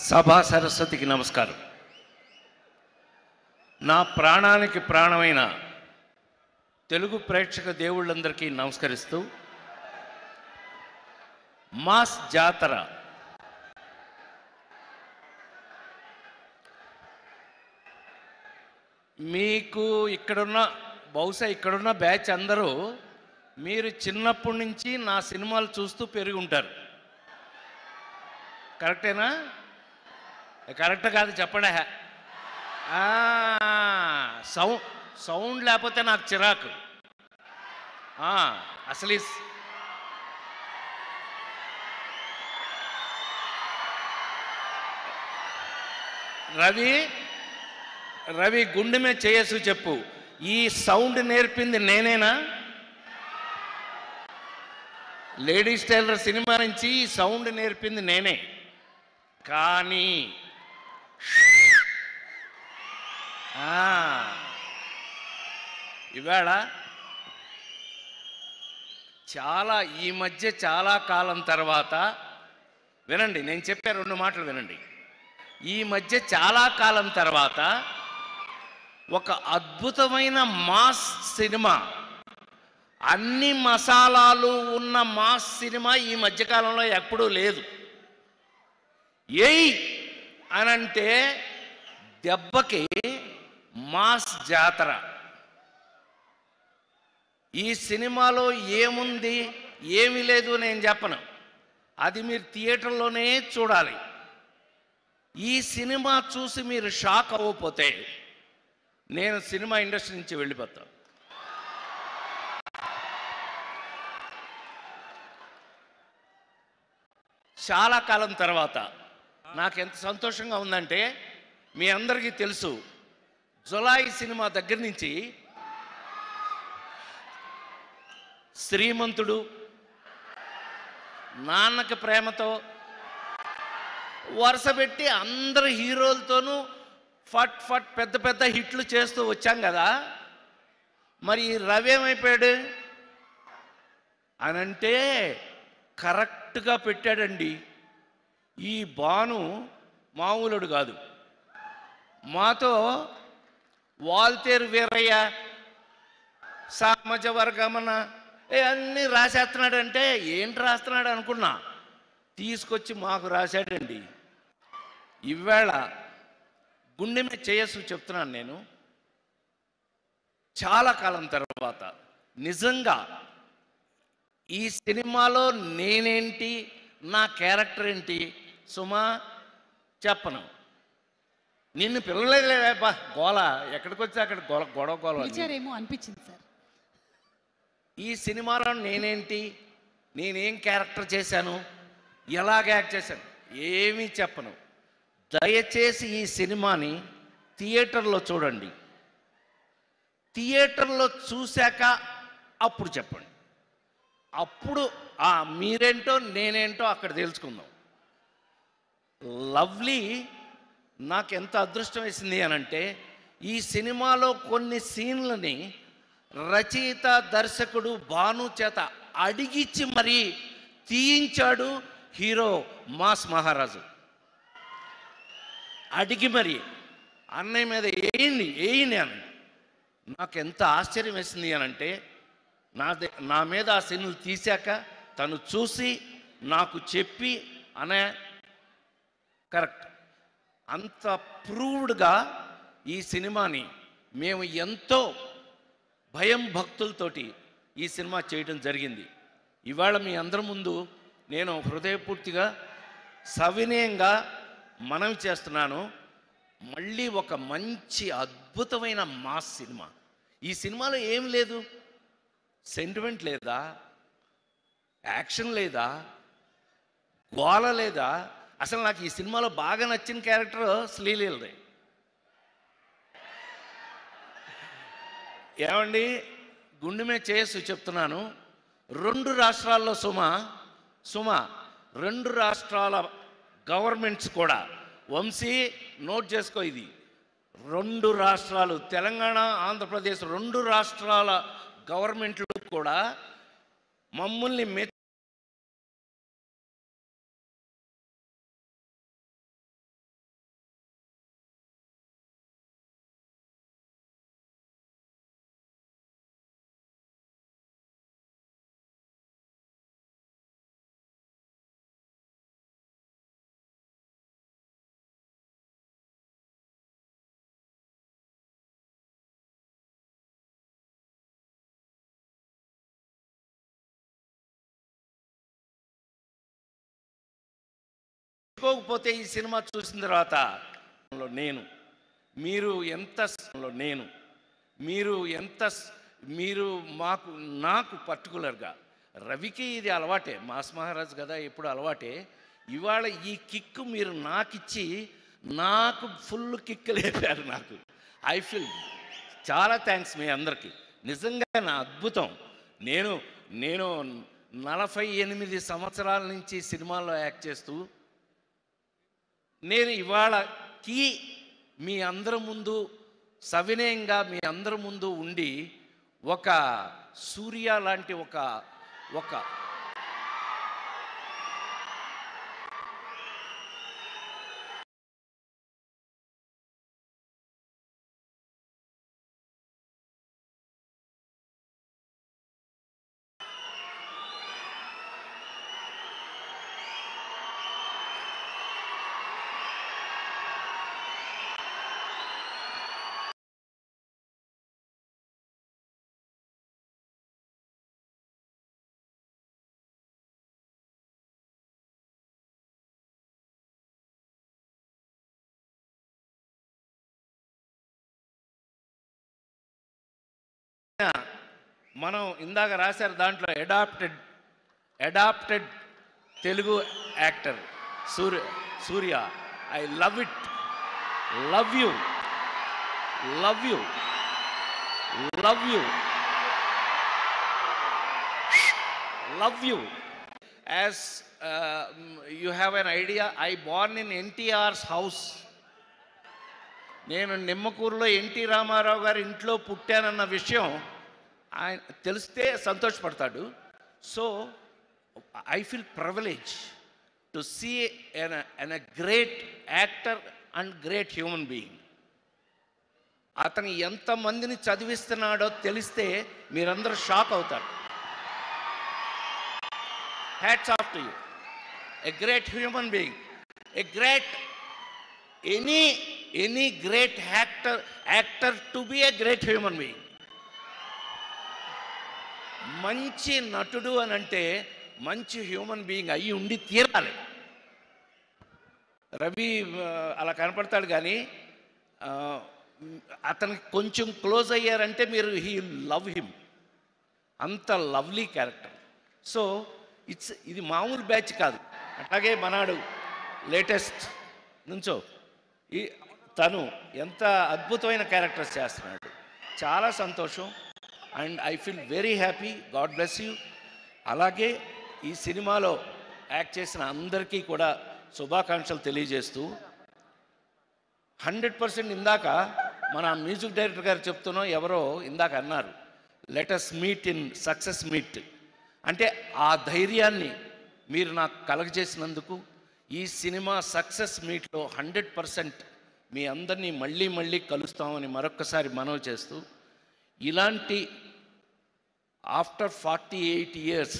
సభా సరస్వతికి నమస్కారం. నా ప్రాణానికి ప్రాణమైన తెలుగు ప్రేక్షక దేవుళ్ళందరికీ నమస్కరిస్తూ, మాస్ జాతర మీకు బహుశా ఇక్కడున్న బ్యాచ్ అందరూ మీరు చిన్నప్పటి నుంచి నా సినిమాలు చూస్తూ పెరిగి ఉంటారు. కరెక్టేనా? కరెక్ట్ కాదు చెప్పండి. సౌండ్ లేకపోతే నాకు చిరాకు. అసలు రవి గుండె మీద చేయసు చెప్పు, ఈ సౌండ్ నేర్పింది నేనేనా? లేడీస్ టైలర్ సినిమా నుంచి ఈ సౌండ్ నేర్పింది నేనే. కానీ ఇవాళ ఈ మధ్య చాలా కాలం తర్వాత వినండి, నేను చెప్పే 2 మాటలు వినండి. ఈ మధ్య చాలా కాలం తర్వాత ఒక అద్భుతమైన మాస్ సినిమా, అన్ని మసాలాలు ఉన్న మాస్ సినిమా ఈ మధ్యకాలంలో ఎప్పుడూ లేదు. ఏయ్ అనంటే దెబ్బకి మాస్ జాతర. ఈ సినిమాలో ఏముంది ఏమీ లేదు నేను చెప్పను, అది మీరు థియేటర్లోనే చూడాలి. ఈ సినిమా చూసి మీరు షాక్ అవ్వకపోతే నేను సినిమా ఇండస్ట్రీ నుంచి వెళ్ళిపోతాను. చాలా కాలం తర్వాత నాకు ఎంత సంతోషంగా ఉందంటే, మీ అందరికీ తెలుసు, జులాయి సినిమా దగ్గర నుంచి శ్రీమంతుడు, నాన్నకి ప్రేమతో వరుస పెట్టి అందరు హీరోలతోనూ ఫట్ ఫట్ పెద్ద పెద్ద హిట్లు చేస్తూ వచ్చాం కదా. మరి రవి ఏమైపోయాడు అనంటే కరెక్ట్గా పెట్టాడండి. ఈ భాను మామూలుడు కాదు. మాతో వాల్తేరు వీరయ్య, సామజ వర్గమన అన్నీ రాసేస్తున్నాడంటే ఏంటి రాస్తున్నాడు అనుకున్నా, తీసుకొచ్చి మాకు రాశాడండి. ఇవాళ గుండె మీద చేయసు చెప్తున్నాను నేను, చాలా కాలం తర్వాత నిజంగా ఈ సినిమాలో నేనేంటి, నా క్యారెక్టర్ ఏంటి సుమా చెప్పను. నిన్ను పిల్లలేదేపా గోల, ఎక్కడికి వచ్చి అక్కడ గొడవ అనిపించింది సార్. ఈ సినిమాలో నేనేంటి, నేనేం క్యారెక్టర్ చేశాను, ఎలాగ యాక్ట్ చేశాను ఏమీ చెప్పను. దయచేసి ఈ సినిమాని థియేటర్లో చూడండి. థియేటర్లో చూశాక అప్పుడు చెప్పండి. అప్పుడు మీరేంటో నేనేంటో అక్కడ తెలుసుకుందాం. లవ్లీ నాకు ఎంత అదృష్టం వేసింది అనంటే, ఈ సినిమాలో కొన్ని సీన్లని రచయిత దర్శకుడు భాను చేత అడిగిచ్చి మరీ తీయించాడు హీరో మాస్ మహారాజు. అడిగి మరి అన్నయ్య మీద వేయండి అని. నాకు ఎంత ఆశ్చర్యం వేసింది అనంటే, నా మీద ఆ సీన్లు తీశాక తను చూసి నాకు చెప్పి అనే కరెక్ట్ అంత ప్రూవ్డ్గా ఈ సినిమాని మేము ఎంతో భయం భక్తులతోటి ఈ సినిమా చేయడం జరిగింది. ఇవాళ మీ అందరి ముందు నేను హృదయపూర్తిగా సవినయంగా మనవి చేస్తున్నాను, మళ్ళీ ఒక మంచి అద్భుతమైన మాస్ సినిమా. ఈ సినిమాలో ఏం లేదు, సెంటిమెంట్ లేదా, యాక్షన్ లేదా, గోల లేదా. అసలు నాకు ఈ సినిమాలో బాగా నచ్చిన క్యారెక్టర్ శ్రీలీలదే. ఏమండి, గుండె మీద చేసి చెప్తున్నాను, 2 రాష్ట్రాల్లో సుమ 2 రాష్ట్రాల గవర్నమెంట్స్ కూడా, వంశీ నోట్ చేసుకో, ఇది 2 రాష్ట్రాలు, తెలంగాణ ఆంధ్రప్రదేశ్ 2 రాష్ట్రాల గవర్నమెంట్లు కూడా మమ్మల్ని మర్చిపోకపోతే ఈ సినిమా చూసిన తర్వాత నేను మీరు ఎంత నేను మీరు ఎంత మీరు మాకు నాకు పర్టికులర్గా రవికి ఇది అలవాటే, మాస్ మహారాజ్ కదా ఎప్పుడు అలవాటే. ఇవాళ ఈ కిక్ మీరు నాకిచ్చి నాకు ఫుల్ కిక్ లేపారు. నాకు ఐ ఫీల్ చాలా థ్యాంక్స్ మీ అందరికీ. నిజంగా నా అద్భుతం. నేను నేను 48 సంవత్సరాల నుంచి సినిమాల్లో యాక్ట్ చేస్తూ నేను ఇవాళకి మీ అందరి ముందు సవినయంగా మీ అందరి ముందు ఉండి ఒక సూర్య లాంటి ఒక మనం ఇందాక రాశారు దాంట్లో adapted Telugu actor Surya. I love it. Love you love you love you love you. As you have an idea, I born in NTR's house. నేను నిమ్మకూరులో ఎన్టీ రామారావు గారి ఇంట్లో పుట్టానన్న విషయం ఆయన తెలిస్తే సంతోషపడతాడు. So I feel privilege to see an a great actor and great human being. అతను ఎంతమందిని చదివిస్తున్నాడో తెలిస్తే మీరందరూ షాక్ అవుతారు. Hats off to you. A great human being, a great any great actor to be a great human being. మంచి నటుడు అని అంటే మంచి హ్యూమన్ బీయింగ్ అయ్యి ఉండి తీరాలి. రవి అలా కనపడతాడు కానీ అతనికి కొంచెం క్లోజ్ అయ్యారంటే మీరు హీ లవ్ హిమ్. అంత లవ్లీ క్యారెక్టర్. సో ఇది మామూలు బ్యాచ్ కాదు. అట్లాగే మనాడు లేటెస్ట్ నుంచో తను ఎంత అద్భుతమైన క్యారెక్టర్స్ చేస్తున్నాడు. చాలా సంతోషం. And I feel very happy. God bless you. అలాగే ఈ సినిమాలో యాక్ట్ చేసిన అందరికీ కూడా శుభాకాంక్షలు తెలియజేస్తూ 100% ఇందాక మన మ్యూజిక్ డైరెక్టర్ గారు చెప్తున్నాం, ఎవరో ఇందాక అన్నారు let's meet in success meet. అంటే ఆ ధైర్యాన్ని మీరు నాకు కలగజేసినందుకు ఈ సినిమా సక్సెస్ మీట్లో 100% మీ అందరినీ మళ్ళీ కలుస్తామని మరొక్కసారి మనవి చేస్తూ, ఇలాంటి ఆఫ్టర్ 48 years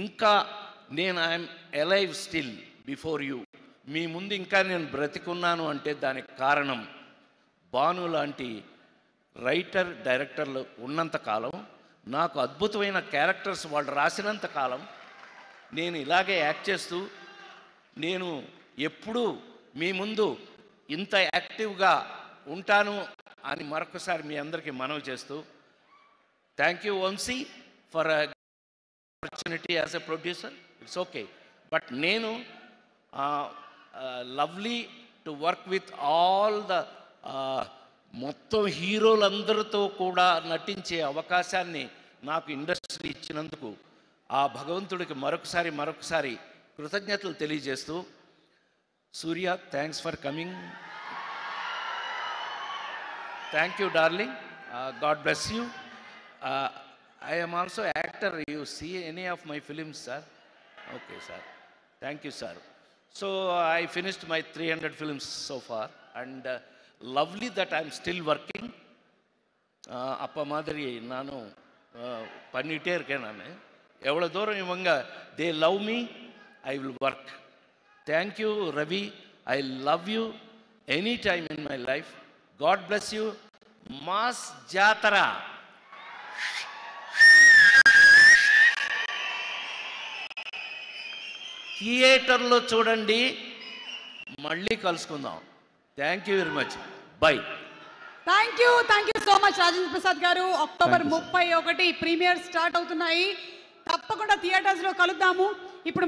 ఇంకా నేను I'm alive still before you, మీ ముందు ఇంకా నేను బ్రతికున్నాను అంటే దానికి కారణం భాను లాంటి రైటర్ డైరెక్టర్లు ఉన్నంతకాలం, నాకు అద్భుతమైన క్యారెక్టర్స్ వాళ్ళు రాసినంత కాలం నేను ఇలాగే యాక్ట్ చేస్తూ నేను ఎప్పుడూ మీ ముందు ఇంత యాక్టివ్గా ఉంటాను అని మరొకసారి మీ అందరికీ మనవి చేస్తూ, thank you Vamsi for opportunity as a producer. It's okay. But నేను lovely to work with all the మొత్తం హీరోలందరితో కూడా నటించే అవకాశాన్ని నాకు ఇండస్ట్రీ ఇచ్చినందుకు ఆ భగవంతుడికి మరొకసారి కృతజ్ఞతలు తెలియజేస్తూ, Surya thanks for coming. Thank you darling. God bless you. I am also actor. You see any of my films, sir? Okay, sir. Thank you, sir. So I finished my 300 films so far, and lovely that I am still working. Appa madari nanu pannite irken nanu evlo dooram ivanga they love me, I will work. Thank you Ravi. I love you any time in my life. God bless you. Mass Jatara. థియేటర్లో చూడండి, మళ్ళీ కలుసుకుందాం. Thank you very much. By. Thank you so much Rajendra Prasad గారు. October 31 premier start అవుతున్నాయి. తప్పకుండా థియేటర్స్లో కలుద్దాము.